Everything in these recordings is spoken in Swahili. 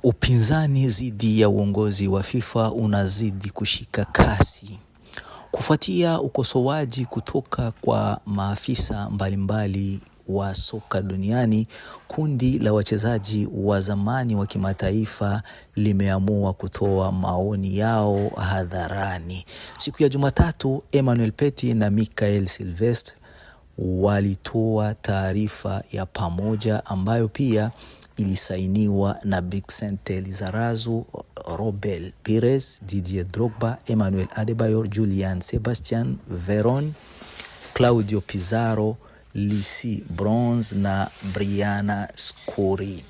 Upinzani dhidi ya uongozi wa FIFA unazidi kushika kasi. Kufuatia ukosoaji kutoka kwa maafisa mbalimbali wa soka duniani, kundi la wachezaji wa zamani wa kimataifa limeamua kutoa maoni yao hadharani. Siku ya Jumatatu, Emmanuel Petit na Michael Sylvestre walitoa taarifa ya pamoja ambayo pia ilisainiwa na Bixente Lizarazu, Robert Pires, Didier Drogba, Emmanuel Adebayor, Julian Sebastian Veron, Claudio Pizarro, Lisi Bronze na Briana Scuri,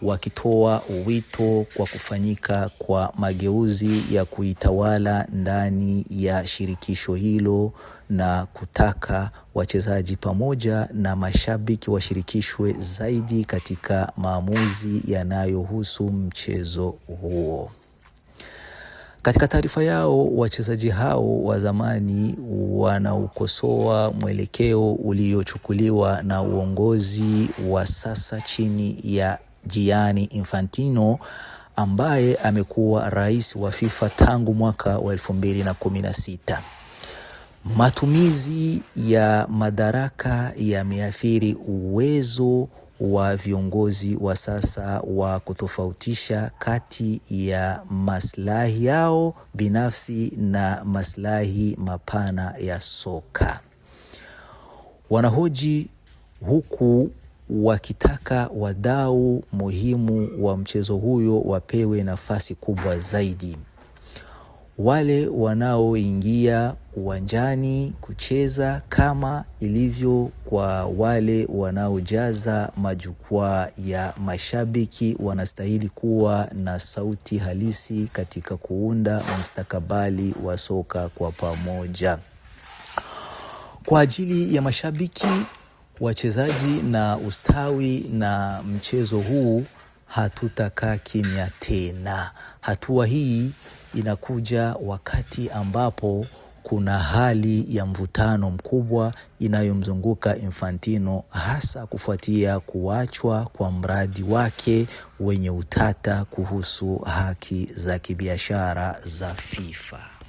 wakitoa wito kwa kufanyika kwa mageuzi ya kuitawala ndani ya shirikisho hilo na kutaka wachezaji pamoja na mashabiki washirikishwe zaidi katika maamuzi yanayohusu mchezo huo. Katika taarifa yao, wachezaji hao wa zamani wanaukosoa mwelekeo uliochukuliwa na uongozi wa sasa chini ya Gianni Infantino, ambaye amekuwa rais wa FIFA tangu mwaka wa 2016. Matumizi ya madaraka yameathiri uwezo wa viongozi wa sasa wa kutofautisha kati ya maslahi yao binafsi na maslahi mapana ya soka. Wanahoji huku wakitaka wadau muhimu wa mchezo huyo wapewe nafasi kubwa zaidi. Wale wanaoingia uwanjani kucheza kama ilivyo kwa wale wanaojaza majukwaa ya mashabiki wanastahili kuwa na sauti halisi katika kuunda mustakabali wa soka kwa pamoja. Kwa ajili ya mashabiki, wachezaji na ustawi na mchezo huu, hatutakaa kimya tena. Hatua hii inakuja wakati ambapo kuna hali ya mvutano mkubwa inayomzunguka Infantino, hasa kufuatia kuachwa kwa mradi wake wenye utata kuhusu haki za kibiashara za FIFA.